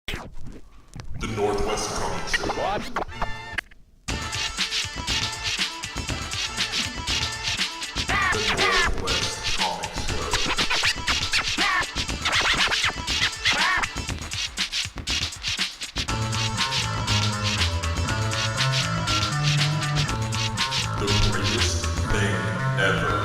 The Northwest Comic Show. What? The Northwest Comic Show. The greatest thing ever.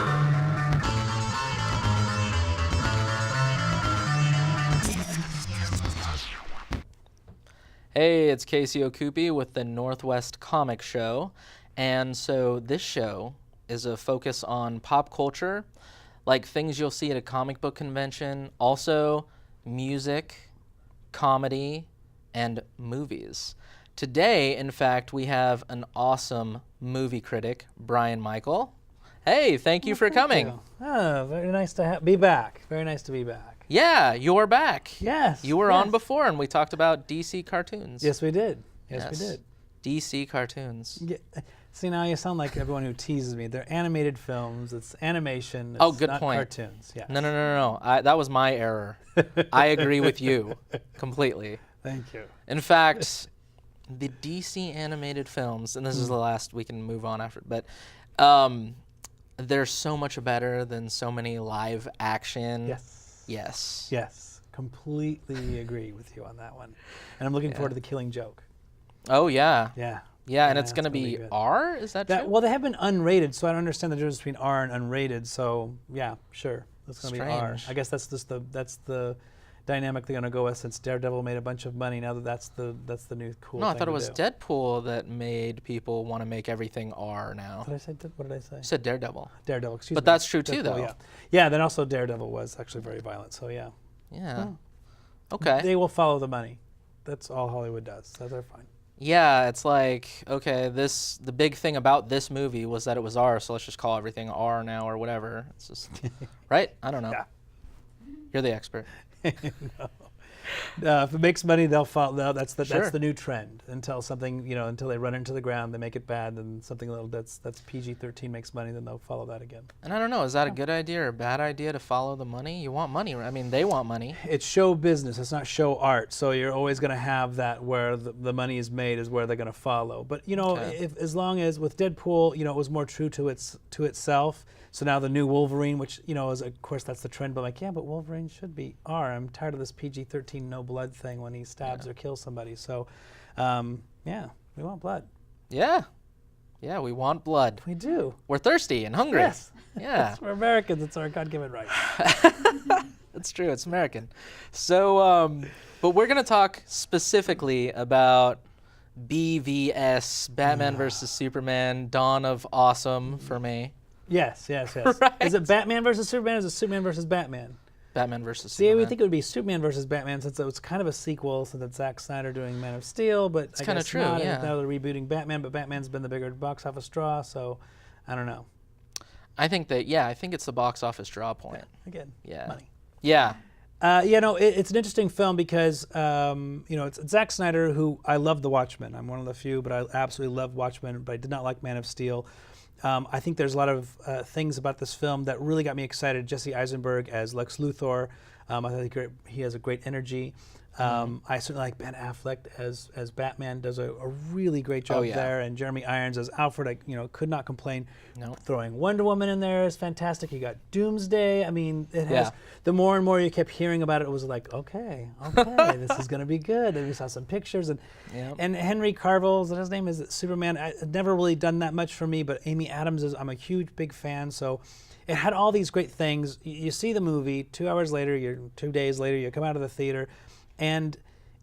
Hey, it's Casey Okupi with the Northwest Comic Show. And so this show is a focus on pop culture, like things you'll see at a comic book convention, also music, comedy, and movies. Today, in fact, we have an awesome movie critic, Brian Michael. Hey, thank you for coming. You. Oh, very nice to be back. Very nice to be back. Yeah, you're back. Yes. You were on before, and we talked about DC cartoons. Yes, we did. Yes, we did. DC cartoons. Yeah. See, now you sound like everyone who teases me. They're animated films. It's animation. It's Oh, good not point. Cartoons. Yes. No. That was my error. I agree with you completely. Thank you. In fact, the DC animated films, and this is the last, we can move on after, but they're so much better than so many live action. Yes. Yes. Completely agree with you on that one. And I'm looking forward to The Killing Joke. Oh, yeah. Yeah. Yeah, and it's going to be be R? Is that true? Well, they have been unrated, so I don't understand the difference between R and unrated. So, yeah, sure. That's going to be R. I guess that's just the dynamic they're going to go with, since Daredevil made a bunch of money. Now that's the new cool thing. No, I thought it was Deadpool that made people want to make everything R now. What did I say? You said Daredevil. Daredevil, excuse me. But that's true too, Deadpool, though. Yeah. Yeah, then also Daredevil was actually very violent, so yeah. Yeah. Okay. They will follow the money. That's all Hollywood does, so they're fine. Yeah, it's like, okay, the big thing about this movie was that it was R, so let's just call everything R now or whatever. It's just, right? I don't know. Yeah. You're the expert. No. If it makes money, they'll follow. That's Sure. the new trend. Until something, until they run into the ground, they make it bad, then something that's PG-13 makes money, then they'll follow that again. And I don't know, is that a good idea or a bad idea to follow the money? You want money, right? I mean, they want money. It's show business. It's not show art. So you're always going to have that where the money is made is where they're going to follow. But if as long as with Deadpool, it was more true to itself. So now the new Wolverine, which is of course that's the trend. But but Wolverine should be R. I'm tired of this PG-13 no blood thing when he stabs or kills somebody. So, we want blood. Yeah, we want blood. We do. We're thirsty and hungry. Yes. Yeah. We're Americans. It's our God-given right. That's true. It's American. So, but we're going to talk specifically about BvS, Batman versus Superman, Dawn of Awesome for me. Yes. Right. Is it Batman versus Superman or is it Superman versus Batman? Batman versus See, Superman. we think it would be Superman versus Batman, since it was kind of a sequel, since it's Zack Snyder doing Man of Steel, but It's I kinda guess true, not. yeah. And now they're rebooting Batman, but Batman's been the bigger box office draw, so I don't know. I think it's the box office draw point. Again, Yeah. money. Yeah. It's an interesting film because, it's Zack Snyder, who I love The Watchmen. I'm one of the few, but I absolutely love Watchmen, but I did not like Man of Steel. I think there's a lot of things about this film that really got me excited. Jesse Eisenberg as Lex Luthor. I think he has a great energy. I certainly like Ben Affleck as Batman. Does a really great job there. And Jeremy Irons as Alfred. I could not complain. No. Throwing Wonder Woman in there is fantastic. You got Doomsday. I mean, it has. The more and more you kept hearing about it, it was like, okay, this is going to be good. And we saw some pictures and Henry Cavill's, his name is Superman. I'd never really done that much for me, but Amy Adams I'm a huge big fan. So it had all these great things. You see the movie 2 hours later, 2 days later, you come out of the theater, and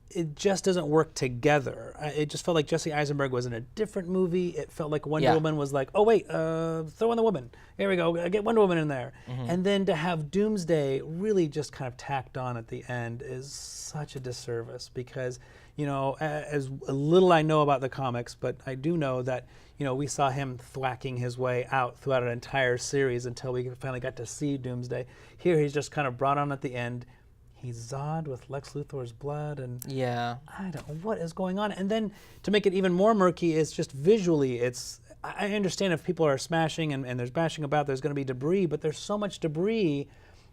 it just doesn't work together. It just felt like Jesse Eisenberg was in a different movie. It felt like Wonder Woman was like, oh wait, throw in the woman. Here we go, get Wonder Woman in there. And then to have Doomsday really just kind of tacked on at the end is such a disservice because, as little I know about the comics, but I do know that, we saw him thwacking his way out throughout an entire series until we finally got to see Doomsday. Here he's just kind of brought on at the end. He's Zod with Lex Luthor's blood, and I don't know what is going on. And then to make it even more murky, is just visually, I understand if people are smashing and there's bashing about, there's going to be debris, but there's so much debris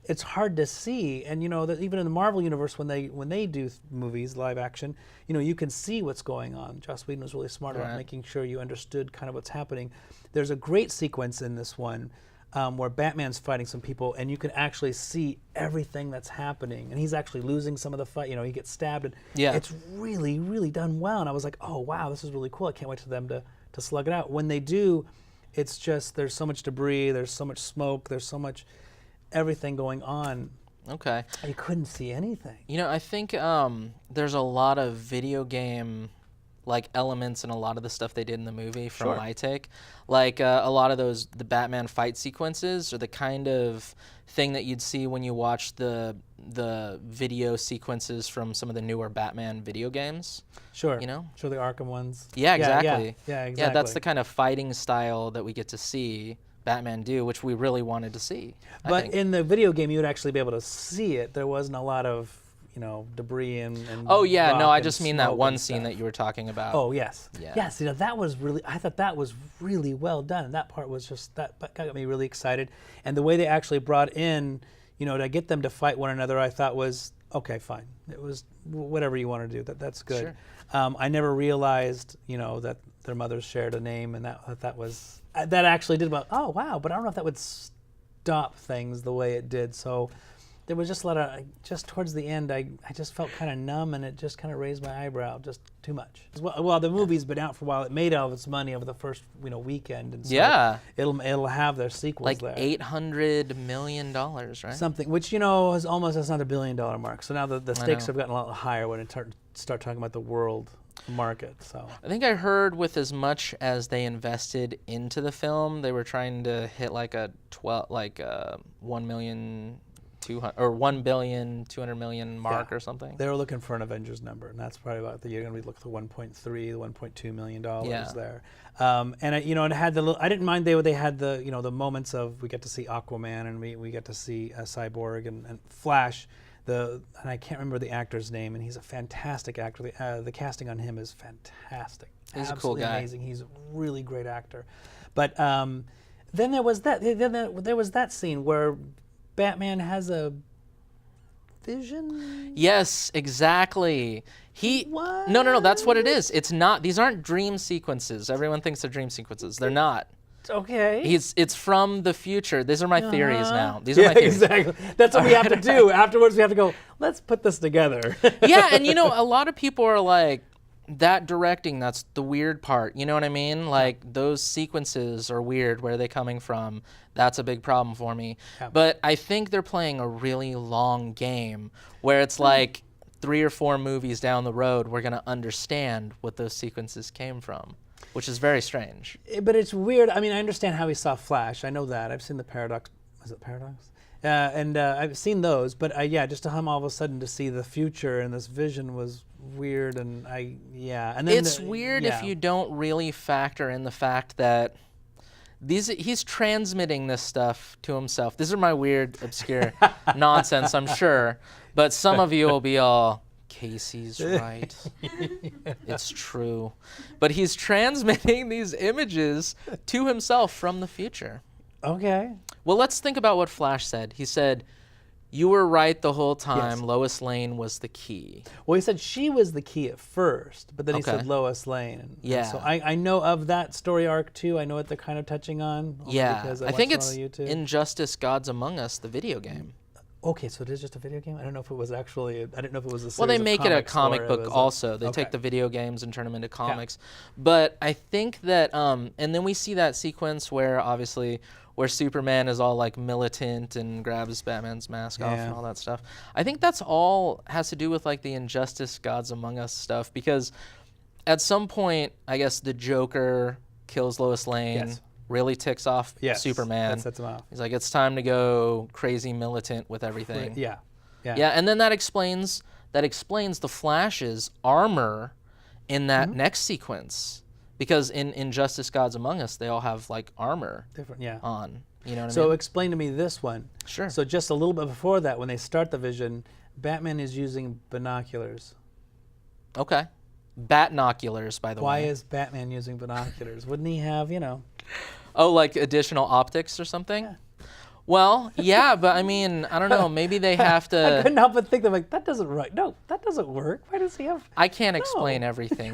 it's hard to see. And that even in the Marvel universe, when they do movies live action, you can see what's going on. Joss Whedon was really smart about making sure you understood kind of what's happening. There's a great sequence in this one where Batman's fighting some people, and you can actually see everything that's happening, and he's actually losing some of the fight. He gets stabbed, and it's really, really done well. And I was like, oh wow, this is really cool. I can't wait for them to slug it out. When they do, it's just there's so much debris, there's so much smoke, there's so much everything going on. Okay. You couldn't see anything. I think there's a lot of video game elements in a lot of the stuff they did in the movie from my take. A lot of the Batman fight sequences are the kind of thing that you'd see when you watch the video sequences from some of the newer Batman video games. Sure. Sure, the Arkham ones. Yeah, exactly. Yeah, exactly. Yeah, that's the kind of fighting style that we get to see Batman do, which we really wanted to see. But in the video game, you would actually be able to see it. There wasn't a lot of debris and oh yeah, no, I and just mean that smoke one and scene stuff. that you were talking about. Oh yes, Yeah. yes. That was really. I thought that was really well done. And that part was just that got me really excited. And the way they actually brought in, to get them to fight one another, I thought was okay, fine. It was whatever you want to do. That's good. Sure. I never realized, that their mothers shared a name, and that was that actually did. Oh wow, but I don't know if that would stop things the way it did. So. There was just a lot of, just towards the end, I just felt kind of numb, and it just kind of raised my eyebrow just too much. Well, the movie's been out for a while. It made all of its money over the first weekend, and so it'll have their sequels there. $800 million, right? Something, which is almost, that's not $1 billion mark. So now the stakes have gotten a lot higher when it start talking about the world market. So I think I heard with as much as they invested into the film, they were trying to hit $1 billion, 200 million mark or something. They were looking for an Avengers number, and that's probably about you're going to be looking for $1.2 million there. And it had I didn't mind they had the moments of we get to see Aquaman and we get to see Cyborg and Flash. And I can't remember the actor's name, and he's a fantastic actor. The casting on him is fantastic. He's absolutely a cool guy. Amazing. He's a really great actor. But then there was that. There was that scene where Batman has a vision? Yes, exactly. What? No, that's what it is. It's not, these aren't dream sequences. Everyone thinks they're dream sequences. They're not. Okay. It's from the future. These are my theories now. These are my theories. Exactly. That's what we have to do. Afterwards, we have to go, let's put this together. Yeah, and a lot of people are like, that directing, that's the weird part. You know what I mean? Those sequences are weird. Where are they coming from? That's a big problem for me. Yeah. But I think they're playing a really long game where it's 3 or 4 movies down the road, we're going to understand what those sequences came from, which is very strange. But it's weird. I mean, I understand how he saw Flash. I know that. I've seen the Paradox. Was it Paradox? And I've seen those. But just to him all of a sudden to see the future and this vision was weird. And and then it's weird if you don't really factor in the fact that he's transmitting this stuff to himself. These are my weird, obscure nonsense, I'm sure. But some of you will be all, Casey's right. It's true. But he's transmitting these images to himself from the future. Okay. Well, let's think about what Flash said. He said, you were right the whole time. Yes. Lois Lane was the key. Well, he said she was the key at first, but then he said Lois Lane. And so I know of that story arc too. I know what they're kind of touching on. Because I think it's Injustice Gods Among Us, the video game. Okay, so it is just a video game? I don't know if it was actually, I didn't know if it was a series Well, they make it a comics comic or book also. They take the video games and turn them into comics. But I think that, and then we see that sequence where obviously, where Superman is all militant and grabs Batman's mask off and all that stuff. I think that's all has to do with the Injustice Gods Among Us stuff, because at some point, I guess the Joker kills Lois Lane. Yes. Really ticks off Superman. That sets him off. He's like, it's time to go crazy militant with everything. Yeah, and then that explains the Flash's armor in that next sequence, because in Injustice Gods Among Us, they all have armor on. You know what I mean? So explain to me this one. Sure. So just a little bit before that, when they start the vision, Batman is using binoculars. Okay. Batnoculars, by the way. Why is Batman using binoculars? Wouldn't he have, Oh, additional optics or something? Yeah. Well, yeah, but I mean, I don't know. Maybe they have I to. couldn't help but think, I'm like, that doesn't right. No, that doesn't work. Why does he have? I can't explain everything.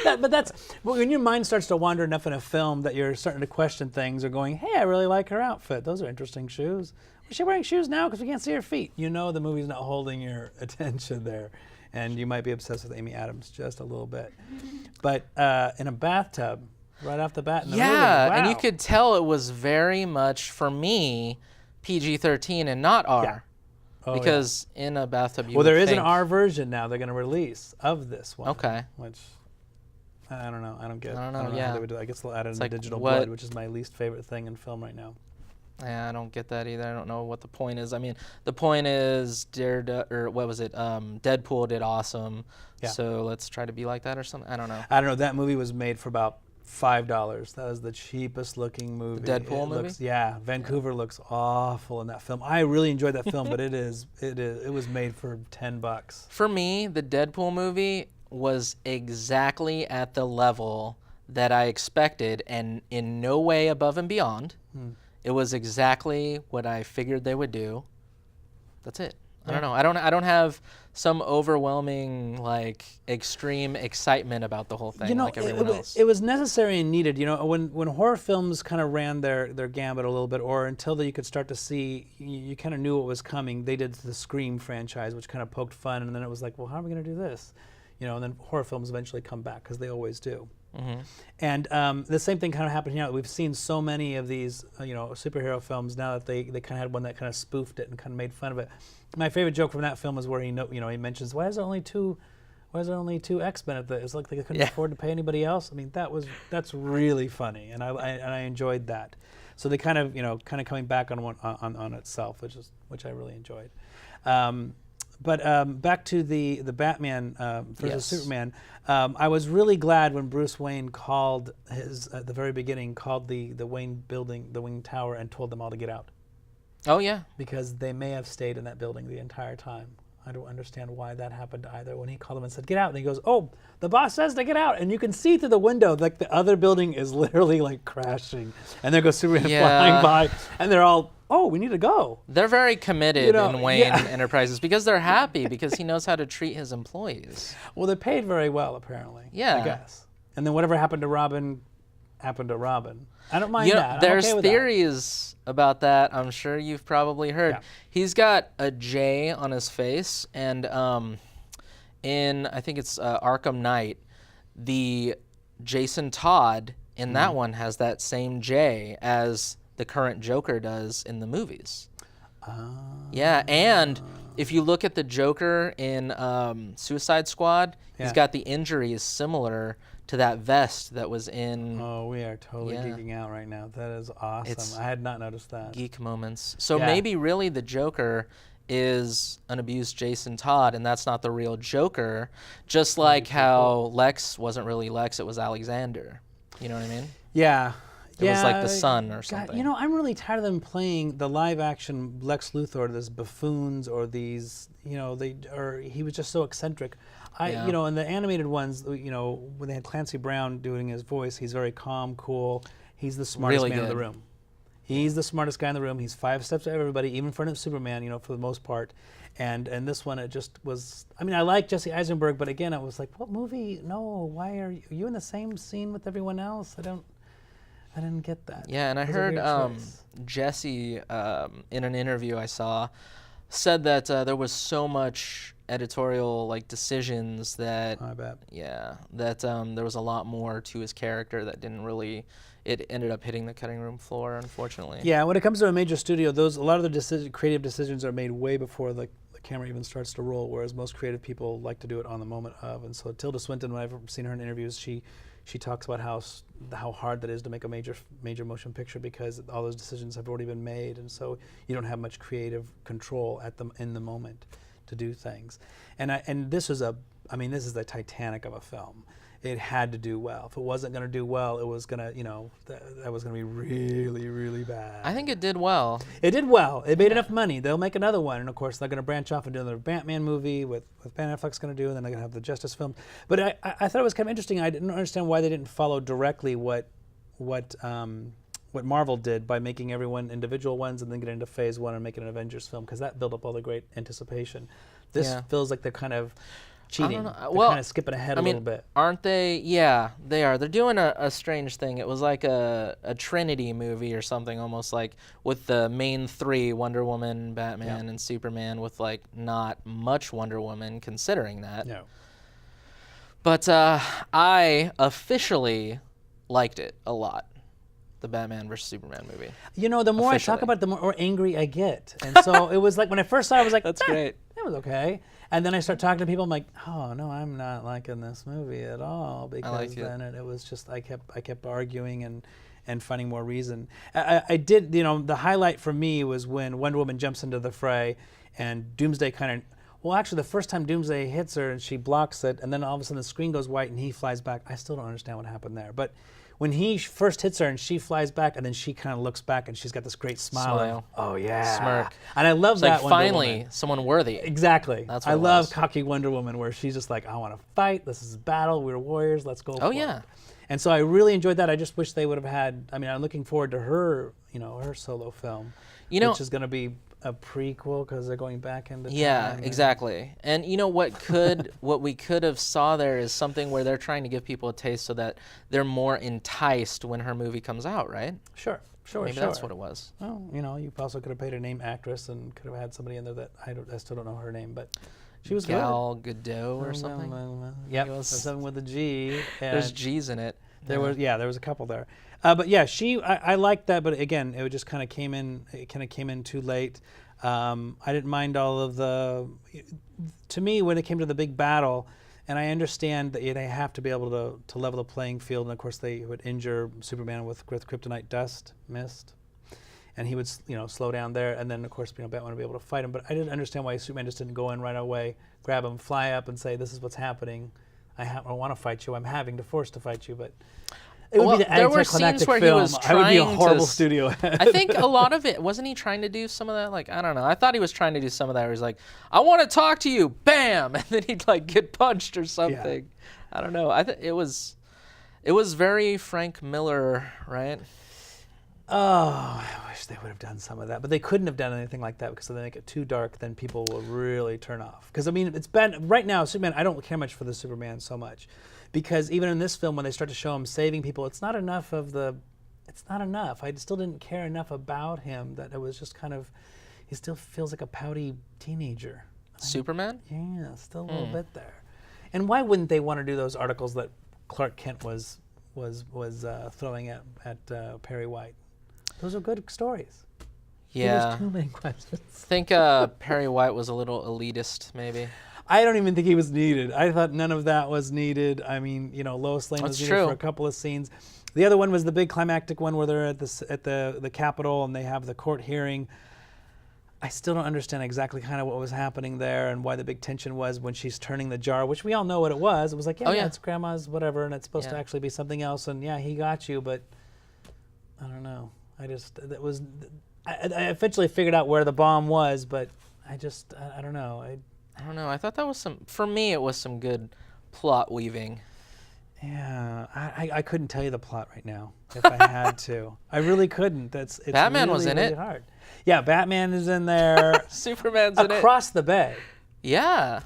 But that's when your mind starts to wander enough in a film that you're starting to question things or going, hey, I really like her outfit. Those are interesting shoes. Was she wearing shoes now because we can't see her feet? You know the movie's not holding your attention there. And you might be obsessed with Amy Adams just a little bit. But in a bathtub, right off the bat in the movie, Yeah, wow. and you could tell it was very much, for me, PG-13 and not R. Yeah. Oh, because in a bathtub you well, would there is an think, R version now they're going to release of this one. Okay. Which, I don't know. I don't get. I don't know, how yeah. they would do. I guess they'll add it in like, digital what- blood, which is my least favorite thing in film right now. Yeah, I don't get that either. I don't know what the point is. I mean, the point is Deadpool did awesome. Yeah. So let's try to be like that or something. I don't know. I don't know. That movie was made for about $5. That was the cheapest looking movie. Deadpool movie? Yeah, Vancouver looks awful in that film. I really enjoyed that film, but it was made for $10. For me, the Deadpool movie was exactly at the level that I expected and in no way above and beyond. It was exactly what I figured they would do. That's it. I don't know. I don't have some overwhelming, like, extreme excitement about the whole thing, You know, like everyone else. it was necessary and needed. You know, when horror films kind of ran their gambit a little bit, or until you could start to see, you kind of knew what was coming. They did the Scream franchise, which kind of poked fun, and then it was like, well, how are we going to do this? You know, and then horror films eventually come back because they always do. Mm-hmm. And the same thing kind of happened here. We've seen so many of these, superhero films now that they kind of had one that kind of spoofed it and kind of made fun of it. My favorite joke from that film is where he mentions, why is there only two X-Men at the? It's like they couldn't afford to pay anybody else. I mean, that's really funny, and I enjoyed that. So they kind of coming back on itself, which I really enjoyed. But back to the Batman versus Superman. I was really glad when Bruce Wayne called at the very beginning, called the Wayne building, the Wayne Tower, and told them all to get out. Oh, yeah. Because they may have stayed in that building the entire time. I don't understand why that happened either. When he called them and said, get out, and he goes, oh, the boss says to get out. And you can see through the window, like the other building is literally like crashing. And there goes Superman flying by, and they're all, oh, we need to go. They're very committed in Wayne Enterprises because they're happy because he knows how to treat his employees. Well, they're paid very well, apparently. Yeah. I guess. And then whatever happened to Robin happened to Robin. I don't mind that. There's okay with theories about that. I'm sure you've probably heard. Yeah. He's got a J on his face, and in I think it's Arkham Knight, the Jason Todd in that one has that same J as the current Joker does in the movies. Yeah, and if you look at the Joker in Suicide Squad, he's got the injuries similar to that vest that was in... Oh, we are totally geeking out right now. That is awesome. I had not noticed that. Geek moments. So maybe really the Joker is an abused Jason Todd, and that's not the real Joker, just like how Lex wasn't really Lex, it was Alexander. You know what I mean? Yeah. It was like the son or God, something. I'm really tired of them playing the live-action Lex Luthor, these buffoons or these, he was just so eccentric. In the animated ones, when they had Clancy Brown doing his voice, he's very calm, cool. He's the smartest man in the room. He's the smartest guy in the room. He's 5 steps ahead of everybody, even in front of Superman, for the most part. And this one, it just was, I like Jesse Eisenberg, but again, I was like, what movie? No, why are you in the same scene with everyone else? I didn't get that. Yeah, and I heard Jesse, in an interview I saw, said that there was so much editorial decisions that I bet. Yeah, that there was a lot more to his character that didn't really. It ended up hitting the cutting room floor, unfortunately. Yeah, when it comes to a major studio, a lot of the creative decisions are made way before the camera even starts to roll, whereas most creative people like to do it on the moment of. And so Tilda Swinton, when I've seen her in interviews, she talks about how hard that is to make a major motion picture because all those decisions have already been made, and so you don't have much creative control in the moment to do things. And this is the Titanic of a film. It had to do well. If it wasn't going to do well, it was going to, that was going to be really, really bad. I think it did well. It did well. It made enough money. They'll make another one, and of course they're going to branch off and do another Batman movie with Ben Affleck's going to do, and then they're going to have the Justice film. But I thought it was kind of interesting. I didn't understand why they didn't follow directly what what Marvel did by making everyone individual ones and then get into phase 1 and make it an Avengers film, because that built up all the great anticipation. This feels like they're kind of cheating. They're kind of skipping ahead a little bit. Aren't they? Yeah, they are. They're doing a strange thing. It was like a Trinity movie or something, almost like with the main 3, Wonder Woman, Batman, and Superman, with like not much Wonder Woman considering that. No. But I officially liked it a lot. The Batman versus Superman movie. You know, the more I talk about it, the more angry I get. And so it was like, when I first saw it, I was like, that's great. It was okay. And then I start talking to people, I'm like, oh, no, I'm not liking this movie at all. Because then it was just, I kept arguing and finding more reason. I did, you know, the highlight for me was when Wonder Woman jumps into the fray and Doomsday kind of, well, actually, the first time Doomsday hits her and she blocks it, and then all of a sudden the screen goes white and he flies back. I still don't understand what happened there. But when he first hits her and she flies back, and then she kind of looks back and she's got this great smile. Oh, yeah. Smirk. And I love that Wonder finally, someone worthy. Exactly. That's what I love cocky Wonder Woman, where she's just like, I want to fight. This is a battle. We're warriors. Let's go for it. And so I really enjoyed that. I just wish they would have had, I mean, I'm looking forward to her, you know, her solo film, which is going to be a prequel because they're going back into time. Yeah, exactly. And you know what we could have saw there is something where they're trying to give people a taste so that they're more enticed when her movie comes out, right? Sure. Maybe that's what it was. Well, you know, you also could have paid a name actress and could have had somebody in there that I still don't know her name, but she was Gal Gadot or something. Yep, something with a G. There's G's in it. There was a couple there. But yeah, I liked that, but again, it just kind of came in too late. I didn't mind all of to me, when it came to the big battle, and I understand that they have to be able to level the playing field, and of course they would injure Superman with kryptonite mist, and he would, you know, slow down there, and then of course, you know, Batman would be able to fight him. But I didn't understand why Superman just didn't go in right away, grab him, fly up, and say, "This is what's happening. I want to fight you. I'm having to force to fight you." But it would be the there were scenes where he was trying I would be a horrible studio head. I think a lot of it, wasn't he trying to do some of that? Like, I don't know. I thought he was trying to do some of that where he's like, I want to talk to you, bam! And then he'd like get punched or something. Yeah. I don't know. I think it was very Frank Miller, right? Oh, I wish they would have done some of that. But they couldn't have done anything like that because if they make it too dark, then people will really turn off. Because, I mean, it's been, right now, Superman, I don't care much for the Superman so much. Because even in this film, when they start to show him saving people, it's not enough. I still didn't care enough about him that it was just kind of, he still feels like a pouty teenager. Superman? Yeah, still a little bit there. And why wouldn't they want to do those articles that Clark Kent was throwing at Perry White? Those are good stories. Yeah. There's too many questions. I think Perry White was a little elitist, maybe. I don't even think he was needed. I thought none of that was needed. I mean, you know, Lois Lane was needed for a couple of scenes. The other one was the big climactic one where they're at the Capitol and they have the court hearing. I still don't understand exactly kind of what was happening there and why the big tension was when she's turning the jar, which we all know what it was. It was like, yeah, it's grandma's whatever, and it's supposed to actually be something else. And yeah, he got you, but I don't know. I eventually figured out where the bomb was, but I don't know. I don't know. I thought that was for me, it was some good plot weaving. Yeah, I couldn't tell you the plot right now if I had to. I really couldn't. It's Batman really, was in really it. Hard. Yeah, Batman is in there. Superman's in it. Across the bay. Yeah.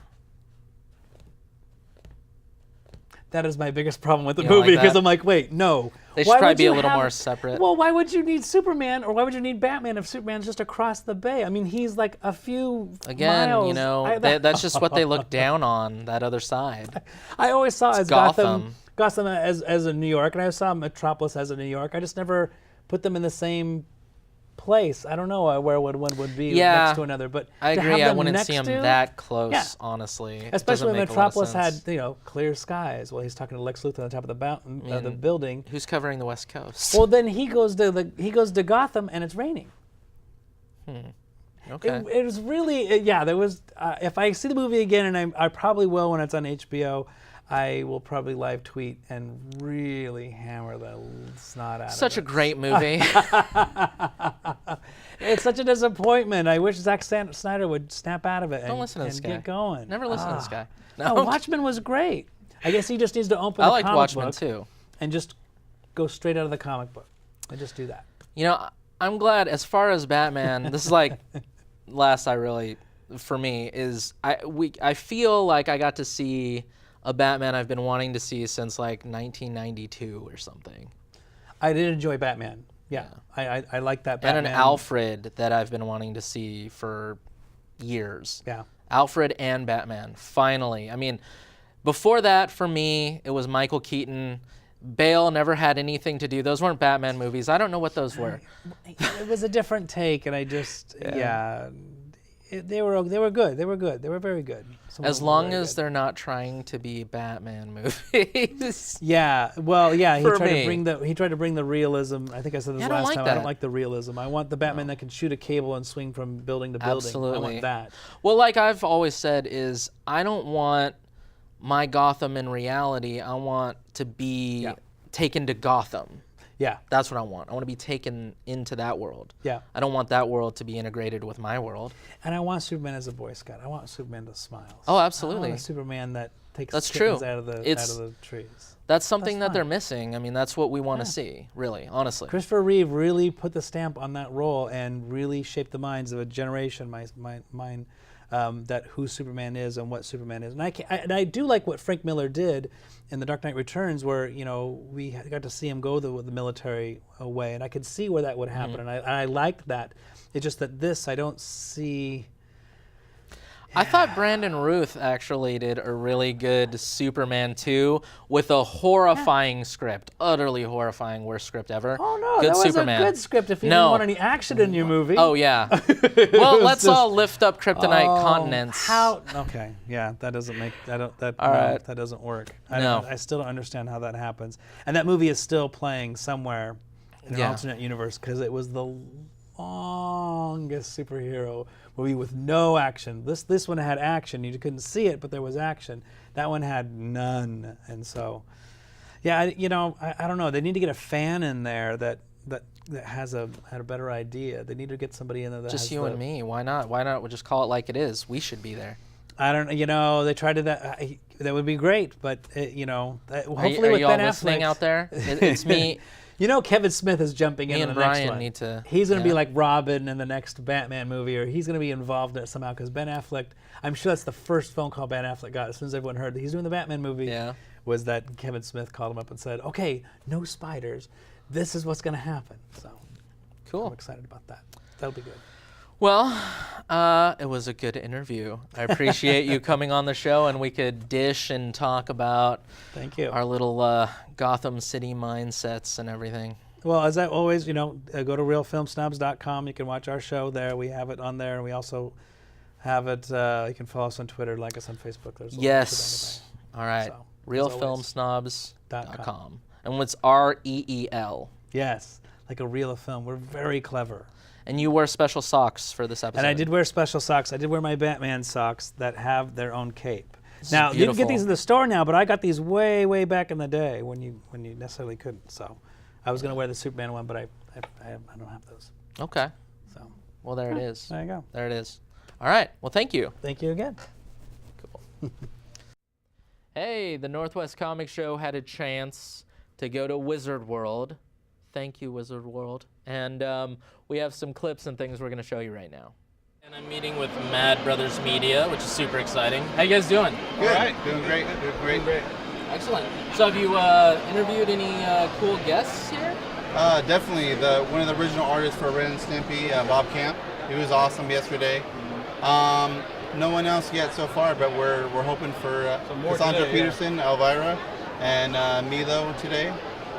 That is my biggest problem with the movie because I'm like, wait, no. They should probably be a little more separate. Well, why would you need Superman or why would you need Batman if Superman's just across the bay? I mean, he's like a few miles. You know, that's just what they look down on, that other side. I always saw as Gotham as a New York, and I saw Metropolis as a New York. I just never put them in the same place. I don't know where one would be next to another, but I agree. I wouldn't see them that close, honestly. Especially when Metropolis had, you know, clear skies. Well, he's talking to Lex Luthor on top of the building. Who's covering the West Coast? Well, then he goes to Gotham and it's raining. Okay. It was really there was. If I see the movie again, and I probably will when it's on HBO. I will probably live tweet and really hammer the snot out of it. Such a great movie. It's such a disappointment. I wish Zack Snyder would snap out of it and get going. Never listen to this guy. No, Watchmen was great. I guess he just needs to open the comic Watchmen book too. and just go straight out of the comic book and just do that. You know, I'm glad as far as Batman, this is like for me is I feel like I got to see a Batman I've been wanting to see since like 1992 or something. I did enjoy Batman. Yeah. I like that Batman. And an Alfred that I've been wanting to see for years. Yeah. Alfred and Batman, finally. I mean, before that, for me, it was Michael Keaton. Bale never had anything to do. Those weren't Batman movies. I don't know what those were. It was a different take, and I just, they were good. They were good. They were very good. As long as they're not trying to be Batman movies. Yeah, well, yeah, he For tried me. to bring the realism. I think I said this I don't last like time. that. I don't like the realism. I want the Batman that can shoot a cable and swing from building to building. Absolutely. I want that. Well, like I've always said, is I don't want my Gotham in reality. I want to be taken to Gotham. Yeah. That's what I want. I want to be taken into that world. Yeah. I don't want that world to be integrated with my world. And I want Superman as a Boy Scout. I want Superman to smile. Oh, absolutely. I want a Superman that takes That's kittens true. out of the trees. That's something That's that they're fine. missing. I mean, that's what we want to see, really, honestly. Christopher Reeve really put the stamp on that role and really shaped the minds of a generation, mine, that who Superman is and what Superman is. And I do like what Frank Miller did in The Dark Knight Returns, where we got to see him go the military way, and I could see where that would happen, and I liked that. It's just that this I don't see. I thought Brandon Routh actually did a really good Superman 2 with a horrifying script, utterly horrifying, worst script ever. Oh no, good that was Superman. a good script if you didn't want any action in your movie. Oh yeah. Well, let's all lift up kryptonite continents. How? Okay, yeah, that doesn't make that doesn't work. I still don't understand how that happens. And that movie is still playing somewhere in an alternate universe because it was the longest superhero movie with no action. This one had action. You couldn't see it, but there was action. That one had none. And so, yeah, I don't know. They need to get a fan in there that had a better idea. They need to get somebody in there that just has you and me. Why not? Why not? We'll just call it like it is. We should be there. I don't. They tried to that. That would be great, but hopefully are with you all Ben listening Affleck out there? It's me. Kevin Smith is jumping in and the Bryan next one. need to. He's going to be like Robin in the next Batman movie, or he's going to be involved in it somehow. Because Ben Affleck, I'm sure that's the first phone call Ben Affleck got as soon as everyone heard that he's doing the Batman movie. Yeah. Was that Kevin Smith called him up and said, "Okay, no spiders. This is what's going to happen." So, cool. I'm excited about that. That'll be good. Well, it was a good interview. I appreciate you coming on the show, and we could dish and talk about Thank you. our little Gotham City mindsets and everything. Well, as I always, go to realfilmsnobs.com. You can watch our show there. We have it on there, and we also have it. You can follow us on Twitter, like us on Facebook. There's a Yes. All right. So, realfilmsnobs.com. And what's REEL? Yes, like a reel of film. We're very clever. And you wear special socks for this episode. And I did wear special socks. I did wear my Batman socks that have their own cape. This Now, is you can get beautiful. these in the store now, but I got these way, way back in the day when you necessarily couldn't. So I was going to wear the Superman one, but I don't have those. Okay. So Well, there it is. there you go. There it is. All right. Well, thank you. Thank you again. Cool. Hey, the Northwest Comic Show had a chance to go to Wizard World. Thank you, Wizard World. And we have some clips and things we're going to show you right now. And I'm meeting with Mad Brothers Media, which is super exciting. How you guys doing? Good. All right. Doing great. Doing great. Excellent. So have you interviewed any cool guests here? Definitely. One of the original artists for Ren and Stimpy, Bob Camp. He was awesome yesterday. No one else yet so far, but we're hoping for Cassandra Peterson, Elvira, and Milo today.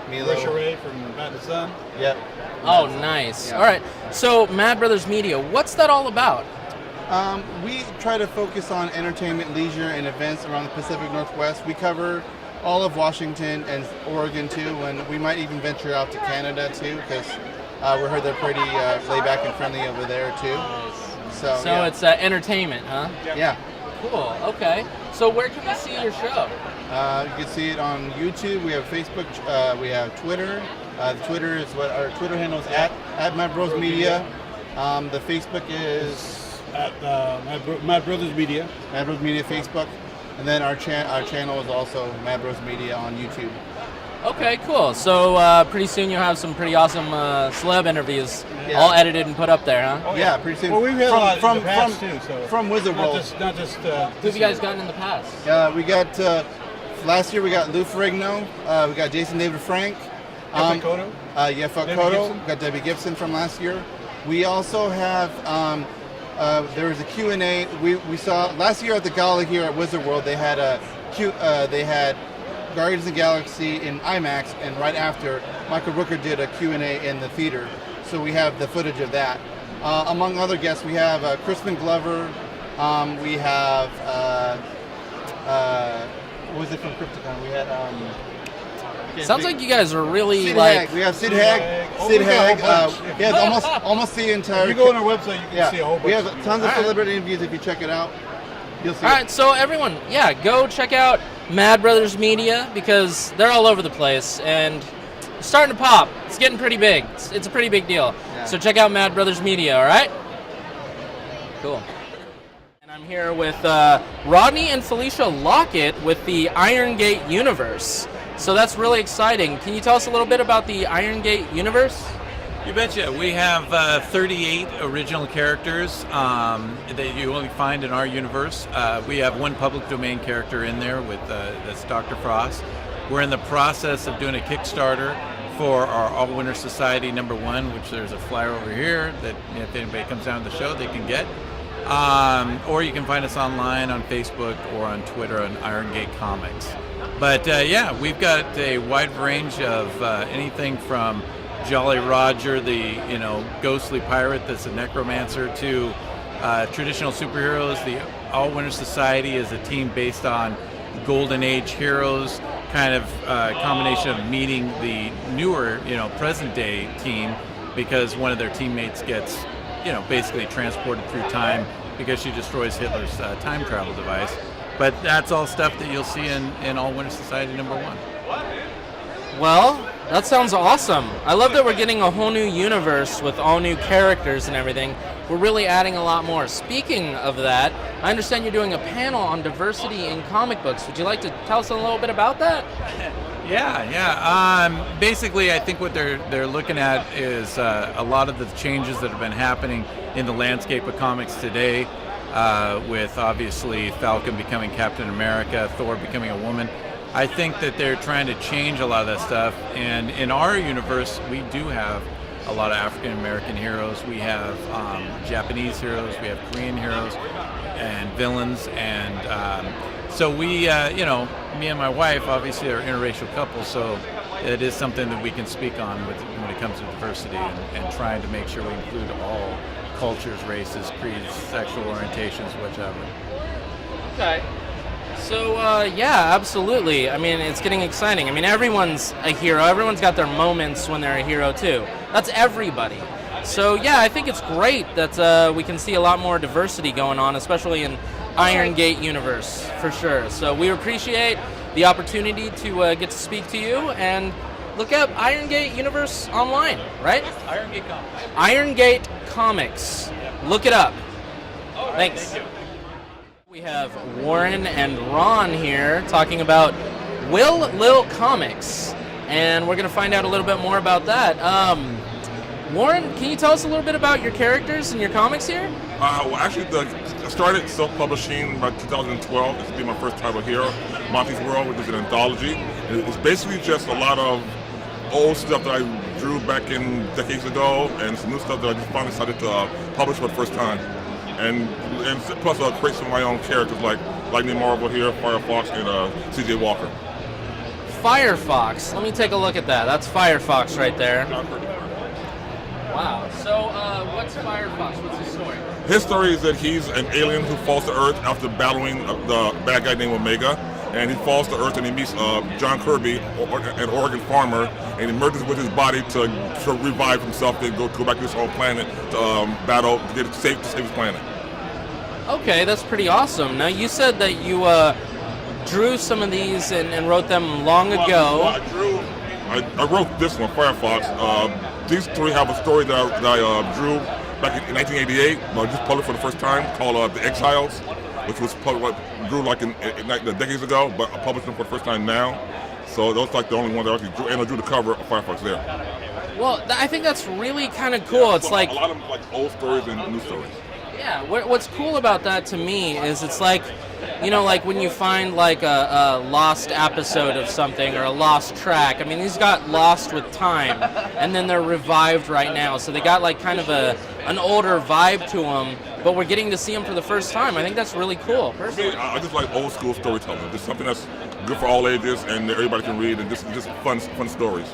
Risha Ray from Bad to Sun. Yep. Oh, nice. All right. So Mad Brothers Media, what's that all about? We try to focus on entertainment, leisure, and events around the Pacific Northwest. We cover all of Washington and Oregon too, and we might even venture out to Canada too, because we heard they're pretty laid back and friendly over there too. So yeah. It's entertainment, huh? Yeah. Cool. Okay. So where can we see your show? You can see it on YouTube. We have Facebook. We have Twitter. The Twitter is what our Twitter handle is at Mad Bros Media. The Facebook is At Mad Brothers Media. Mad Bros Media Facebook, and then our channel is also Mad Bros Media on YouTube. Okay, cool. So pretty soon you'll have some pretty awesome celeb interviews, all edited and put up there, huh? Yeah, pretty soon. Well, we've had a lot in the past too. So from Wizard World. Not just. Who have you guys gotten in the past? We got last year we got Lou Ferrigno. We got Jason David Frank. Koto? Koto. We got Debbie Gibson from last year. We also have there was a Q&A. We saw last year at the gala here at Wizard World. They had they had Guardians of the Galaxy in IMAX, and right after Michael Rooker did a Q&A in the theater. So we have the footage of that. Among other guests, we have Crispin Glover. We have what was it from Crypticon? We had. Sounds like you guys are really Sid like. Haig. We have Sid Haig. Sid Haig. Almost the entire. If you go on our website, you can see a whole bunch. We have tons of celebrity interviews. If you check it out, you'll see. All right, so everyone, go check out Mad Brothers Media because they're all over the place and it's starting to pop. It's getting pretty big. It's a pretty big deal. Yeah. So check out Mad Brothers Media. All right. Cool. And I'm here with Rodney and Felicia Lockett with the IronGate universe. So that's really exciting. Can you tell us a little bit about the IronGate universe? You betcha. We have 38 original characters that you only find in our universe. We have one public domain character in there that's Dr. Frost. We're in the process of doing a Kickstarter for our All Winter Society #1, which there's a flyer over here that if anybody comes down to the show, they can get. Or you can find us online on Facebook or on Twitter on IronGate Comics. But we've got a wide range of anything from Jolly Roger, the ghostly pirate that's a necromancer, to traditional superheroes. The All Winter Society is a team based on Golden Age heroes, kind of combination of meeting the newer, present day team because one of their teammates gets, basically transported through time because she destroys Hitler's time travel device. But that's all stuff that you'll see in All Winter Society #1. Well, that sounds awesome. I love that we're getting a whole new universe with all new characters and everything. We're really adding a lot more. Speaking of that, I understand you're doing a panel on diversity in comic books. Would you like to tell us a little bit about that? Yeah. Basically, I think what they're looking at is a lot of the changes that have been happening in the landscape of comics today, with obviously Falcon becoming Captain America, Thor becoming a woman. I think that they're trying to change a lot of that stuff, and in our universe, we do have a lot of African American heroes. We have Japanese heroes, we have Korean heroes, and villains, and so we, me and my wife, obviously, are an interracial couple, so it is something that we can speak on when it comes to diversity and trying to make sure we include all cultures, races, creeds, sexual orientations, whichever. Okay. So, absolutely. I mean, it's getting exciting. I mean, everyone's a hero. Everyone's got their moments when they're a hero, too. That's everybody. So, I think it's great that we can see a lot more diversity going on, especially in IronGate universe, for sure. So we appreciate the opportunity to get to speak to you, and look up IronGate universe online, right? IronGate Comics. IronGate Comics. Look it up. Thanks. Thank you. We have Warren and Ron here talking about Lill Comics, and we're going to find out a little bit more about that. Warren, can you tell us a little bit about your characters and your comics here? Actually, I started self-publishing about 2012. This will be my first title here, Monty's World, which is an anthology. And it's basically just a lot of old stuff that I drew back in decades ago, and some new stuff that I just finally decided to publish for the first time. And plus I'll create some of my own characters like Lightning Marvel here, Firefox, and CJ Walker. Firefox. Let me take a look at that. That's Firefox right there. Wow. So what's Firefox? What's his story? His story is that he's an alien who falls to Earth after battling the bad guy named Omega. And he falls to Earth and he meets John Kirby, an Oregon farmer, and he merges with his body to revive himself, then go back to his home planet to battle to get to save his planet. Okay, that's pretty awesome. Now you said that you drew some of these and wrote them long ago. I wrote this one, Firefox. These three have a story that I drew back in 1988, but I just published for the first time, called The Exiles, which was grew like in decades ago, but I published them for the first time now. So those like the only one that I actually drew, and I drew the cover of Firefox there. Well, I think that's really kind of cool. It's like a lot of them like old stories and new stories. yeah. What's cool about that to me is it's like, you know, like when you find like a lost episode of something or a lost track. I mean, these got lost with time, and then they're revived right now. So they got like kind of an older vibe to them, but we're getting to see them for the first time. I think that's really cool. Personally. I just like old school storytelling. Just something that's good for all ages and everybody can read, and just fun stories.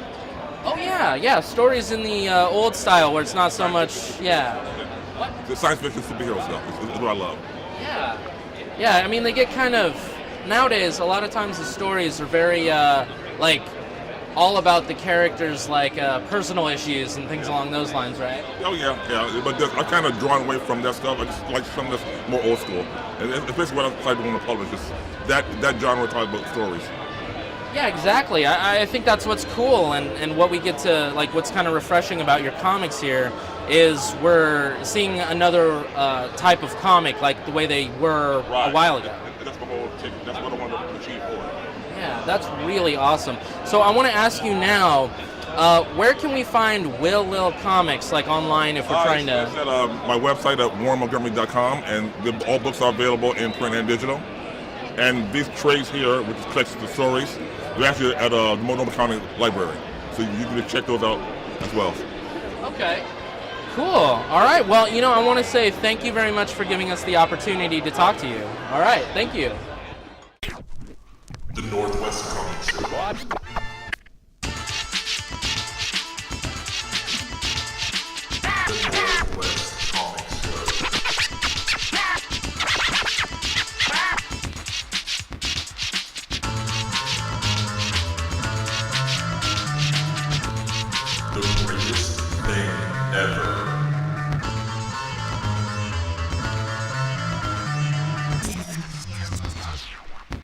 Oh yeah, stories in the old style where it's not so much, The science fiction superhero stuff is what I love. Yeah. I mean, they get kind of nowadays. A lot of times the stories are very like all about the characters, like personal issues and things along those lines, right? Oh yeah. But I'm kind of drawn away from that stuff. I just like something that's more old school, and it's basically what I try to do in the publish. Is that genre talk about stories. Yeah, exactly. I think that's what's cool, and what we get to, like, what's kind of refreshing about your comics here is we're seeing another type of comic, like the way they were a while ago. That's the whole thing. That's what I want to achieve for. Yeah, that's really awesome. So I want to ask you now, where can we find Lill Comics, like online, if we're trying to... It's at my website at warrenmontgomery.com, and all books are available in print and digital. And these trades here, which is collections of stories, they're actually at the Multnomah County Library. So you can check those out as well. Okay. Cool. All right. Well, you know, I want to say thank you very much for giving us the opportunity to talk to you. All right. Thank you. The Northwest Comic Show.